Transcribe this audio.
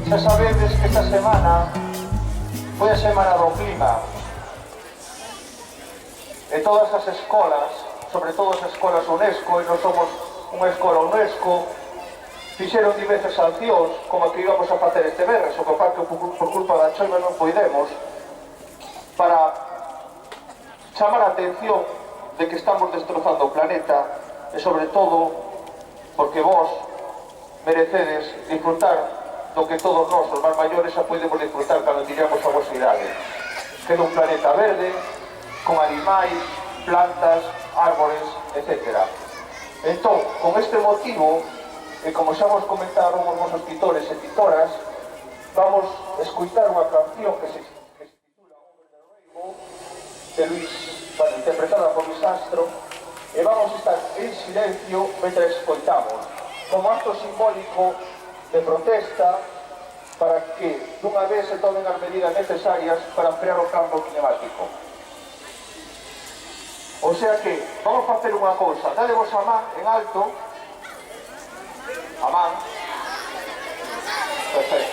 Xa sabedes que esta semana foi a semana do clima e todas as escolas, sobre todo as escolas UNESCO, e non somos unha escola UNESCO, fixeron diversas sancións como a que íbamos a facer este verres, o que pasa que por culpa da choiva non poidemos, para chamar a atención de que estamos destrozando o planeta e sobre todo porque vos merecedes disfrutar do que todos nós, os máis maiores, xa podemos disfrutar cando tiramos a vosa idade, que é un planeta verde, con animais, plantas, árbores, etc. Entón, con este motivo, e como xa vos comentaron os vosos titores e titoras, vamos a escutar unha canción que se titula Over the Rainbow, de Luis, interpretada por Luis Astro, e vamos a estar en silencio mentre escoitamos, como acto simbólico de protesta para que dunha vez se tomen as medidas necesarias para frear o cambio climático. O sea que, vamos a facer unha cousa, dadevos a man en alto, a man, perfecto.